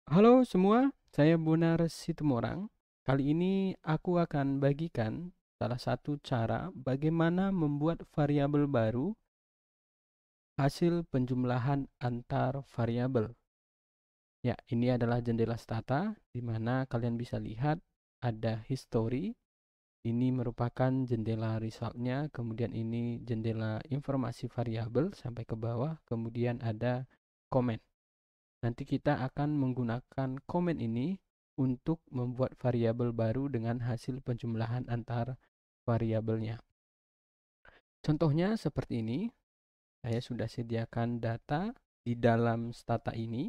Halo semua, saya Bonar Situmorang. Kali ini aku akan bagikan salah satu cara bagaimana membuat variabel baru hasil penjumlahan antar variabel. Ya, ini adalah jendela stata di mana kalian bisa lihat ada history. Ini merupakan jendela resultnya, kemudian ini jendela informasi variabel sampai ke bawah, kemudian ada comment. Nanti kita akan menggunakan komen ini untuk membuat variabel baru dengan hasil penjumlahan antar variabelnya. Contohnya seperti ini, saya sudah sediakan data di dalam stata ini.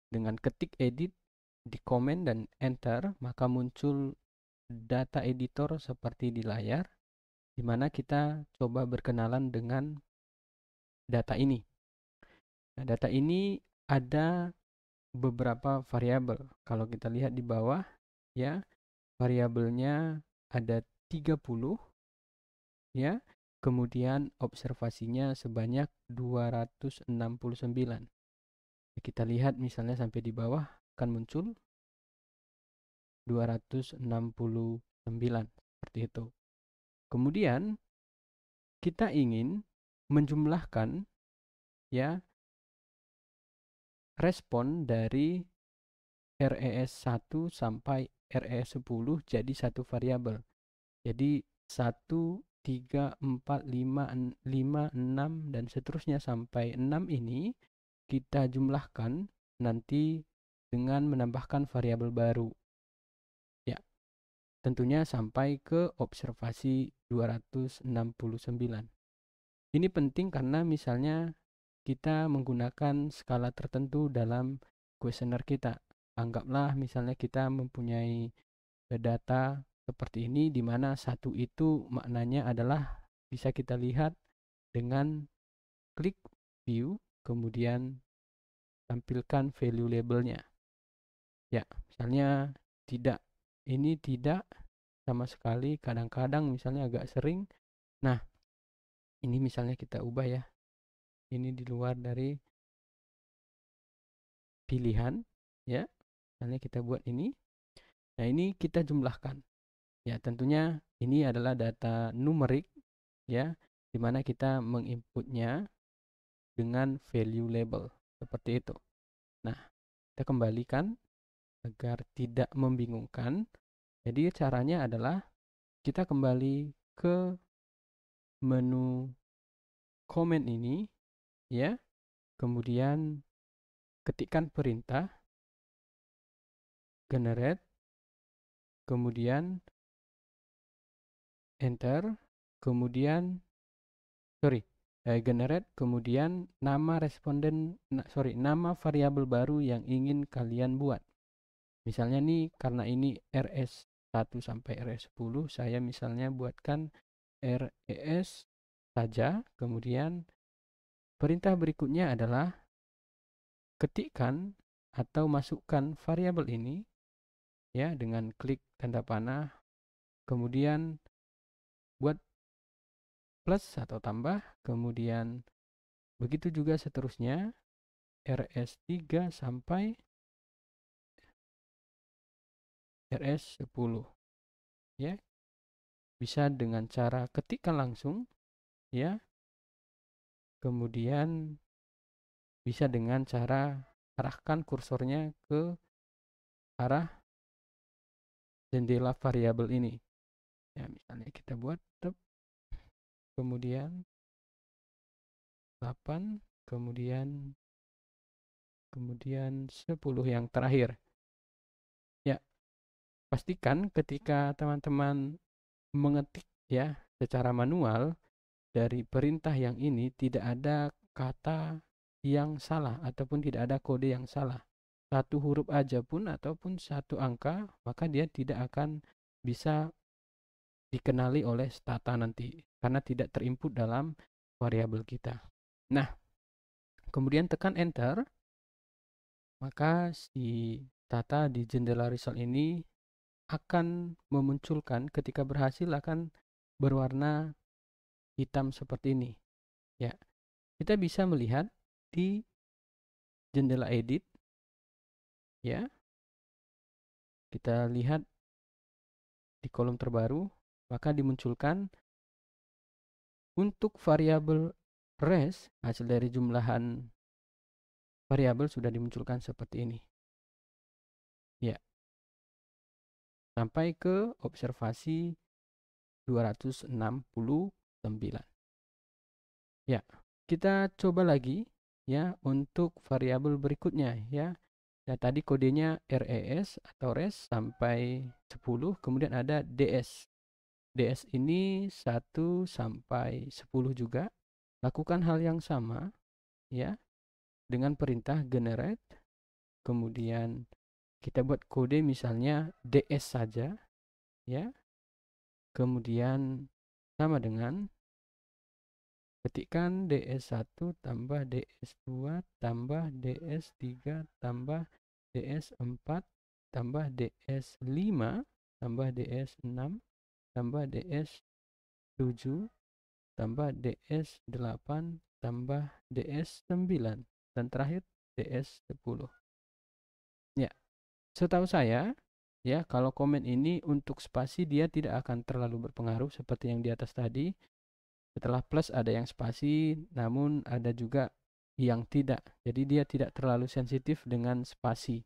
Dengan ketik edit di komen dan enter, maka muncul data editor seperti di layar, di mana kita coba berkenalan dengan data ini. Nah, data ini ada beberapa variabel. Kalau kita lihat di bawah, ya, variabelnya ada 30, ya. Kemudian observasinya sebanyak 269. Kita lihat misalnya sampai di bawah akan muncul 269 seperti itu. Kemudian kita ingin menjumlahkan, ya, respon dari RES1 sampai RES10 jadi satu variabel. Jadi 1, 3, 4, 5, 6, dan seterusnya sampai 6 ini kita jumlahkan nanti dengan menambahkan variabel baru. Ya, tentunya sampai ke observasi 269. Ini penting karena misalnya kita menggunakan skala tertentu dalam kuesioner kita. Anggaplah misalnya kita mempunyai data seperti ini di mana satu itu maknanya adalah bisa kita lihat dengan klik view, kemudian tampilkan value labelnya. Ya, misalnya tidak, ini tidak sama sekali, kadang-kadang misalnya agak sering. Nah, ini misalnya kita ubah ya. Ini di luar dari pilihan, ya. Misalnya kita buat ini. Nah, ini kita jumlahkan. Ya, tentunya ini adalah data numerik, ya, di mana kita menginputnya dengan value label seperti itu. Nah, kita kembalikan agar tidak membingungkan. Jadi caranya adalah kita kembali ke menu komen ini, ya. Kemudian ketikkan perintah generate, kemudian enter, kemudian generate, kemudian nama responden, nama variabel baru yang ingin kalian buat. Misalnya nih, karena ini RS1 sampai RS10, saya misalnya buatkan RES saja. Kemudian perintah berikutnya adalah ketikkan atau masukkan variabel ini, ya, dengan klik tanda panah, kemudian buat plus atau tambah, kemudian begitu juga seterusnya RS3 sampai RS10, ya. Bisa dengan cara ketikkan langsung, ya. Kemudian bisa dengan cara arahkan kursornya ke arah jendela variabel ini. Ya, misalnya kita buat kemudian 8, kemudian 10 yang terakhir. Ya, pastikan ketika teman-teman mengetik, ya, secara manual dari perintah yang ini tidak ada kata yang salah ataupun tidak ada kode yang salah. Satu huruf aja pun ataupun satu angka, maka dia tidak akan bisa dikenali oleh stata nanti karena tidak terinput dalam variabel kita. Nah, kemudian tekan enter, maka si data di jendela result ini akan memunculkan, ketika berhasil akan berwarna hitam seperti ini. Ya, kita bisa melihat di jendela edit, Ya, kita lihat di kolom terbaru, maka dimunculkan untuk variabel res, hasil dari jumlahan variabel sudah dimunculkan seperti ini. Ya, sampai ke observasi 269. Ya, kita coba lagi ya untuk variabel berikutnya ya. Ya, tadi kodenya RES atau res sampai 10, kemudian ada DS. DS ini 1 sampai 10 juga. Lakukan hal yang sama ya dengan perintah generate. Kemudian kita buat kode misalnya DS saja ya. Kemudian sama dengan ketikkan DS1 tambah DS2 tambah DS3 tambah DS4 tambah DS5 tambah DS6 tambah DS7 tambah DS8 tambah DS9 dan terakhir DS10. Ya, setahu saya ya kalau komen ini untuk spasi dia tidak akan terlalu berpengaruh seperti yang di atas tadi. Setelah plus ada yang spasi, namun ada juga yang tidak. Jadi dia tidak terlalu sensitif dengan spasi.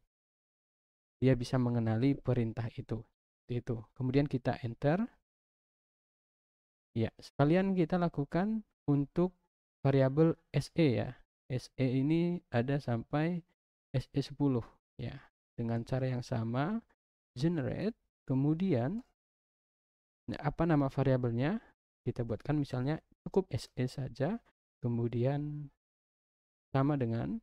Dia bisa mengenali perintah itu. Itu. Kemudian kita enter. Ya, sekalian kita lakukan untuk variabel SE ya. SE ini ada sampai SE10 ya. Dengan cara yang sama, generate, kemudian apa nama variabelnya? Kita buatkan misalnya cukup SE saja. Kemudian sama dengan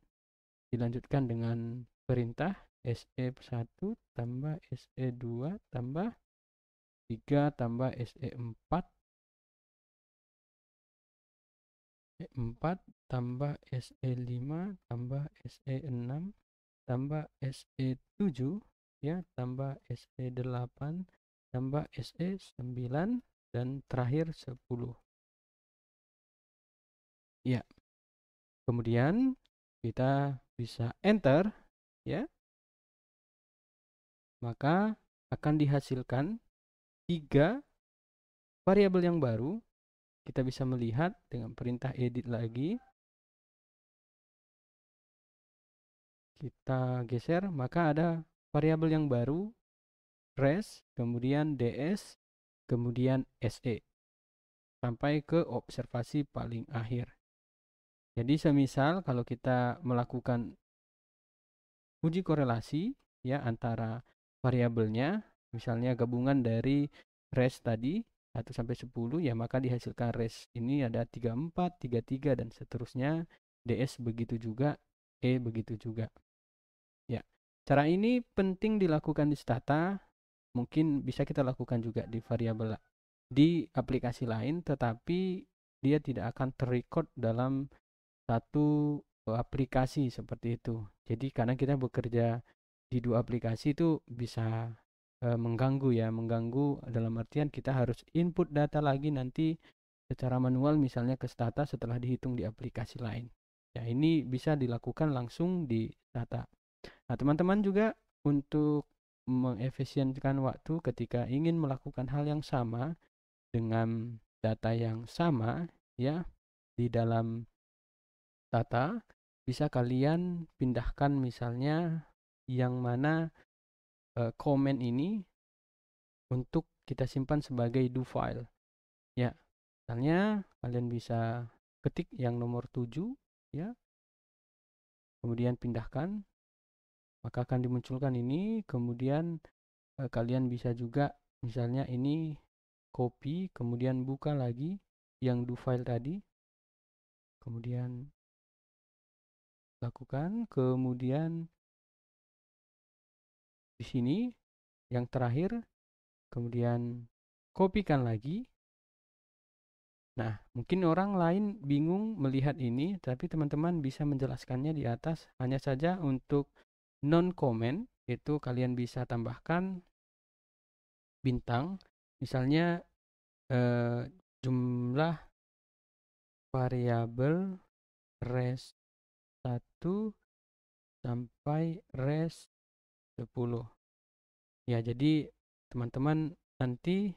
dilanjutkan dengan perintah SE1 tambah SE2 tambah 3 tambah SE4 4 tambah SE5 tambah SE6 tambah SE7 ya tambah SE8 tambah SE9 dan terakhir 10. Ya, kemudian kita bisa enter ya. Maka akan dihasilkan 3 variabel yang baru. Kita bisa melihat dengan perintah edit lagi. Kita geser, maka ada variabel yang baru, res, kemudian ds, kemudian se, sampai ke observasi paling akhir. Jadi semisal kalau kita melakukan uji korelasi ya antara variabelnya, misalnya gabungan dari res tadi 1 sampai 10 ya, maka dihasilkan res ini ada 34, 33 dan seterusnya. DS begitu juga, E begitu juga. Ya. Cara ini penting dilakukan di stata, mungkin bisa kita lakukan juga di variabel di aplikasi lain, tetapi dia tidak akan terrecord dalam satu aplikasi seperti itu. Jadi karena kita bekerja di 2 aplikasi itu bisa mengganggu ya, mengganggu dalam artian kita harus input data lagi nanti secara manual misalnya ke Stata setelah dihitung di aplikasi lain. Ya, ini bisa dilakukan langsung di Stata. Nah, teman-teman juga untuk mengefisienkan waktu ketika ingin melakukan hal yang sama dengan data yang sama ya di dalam data, bisa kalian pindahkan misalnya yang mana komen ini untuk kita simpan sebagai do file. Ya, misalnya kalian bisa ketik yang nomor 7 ya. Kemudian pindahkan, maka akan dimunculkan ini. Kemudian kalian bisa juga misalnya ini copy, kemudian buka lagi yang do file tadi. Kemudian lakukan, kemudian di sini yang terakhir, kemudian kopikan lagi. Nah, mungkin orang lain bingung melihat ini, tapi teman-teman bisa menjelaskannya di atas. Hanya saja untuk non-comment, itu kalian bisa tambahkan bintang. Misalnya jumlah variabel res 1 sampai res 10. Ya, jadi teman-teman nanti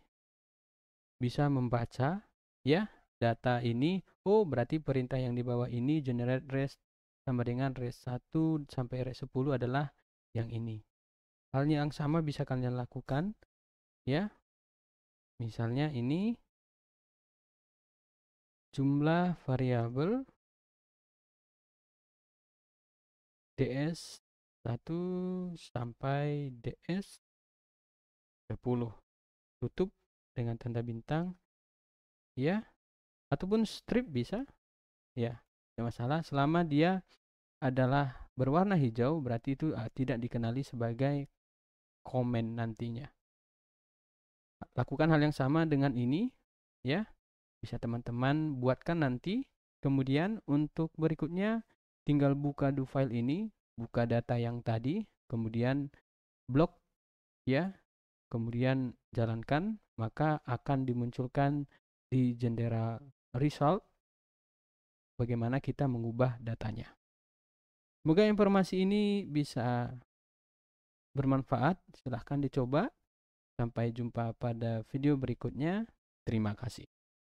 bisa membaca ya data ini. Oh, berarti perintah yang di bawah ini generate res sama dengan res 1 sampai res 10 adalah yang ini. Hal yang sama bisa kalian lakukan ya. Misalnya ini jumlah variabel ds 1 sampai ds 10. Tutup dengan tanda bintang ya, ataupun strip bisa ya, tidak masalah selama dia adalah berwarna hijau, berarti itu tidak dikenali sebagai komen nantinya. Lakukan hal yang sama dengan ini ya, bisa teman-teman buatkan nanti. Kemudian untuk berikutnya tinggal buka do file ini, buka data yang tadi, kemudian blok ya, kemudian jalankan, maka akan dimunculkan di jendela result bagaimana kita mengubah datanya. Semoga informasi ini bisa bermanfaat. Silahkan dicoba. Sampai jumpa pada video berikutnya. Terima kasih.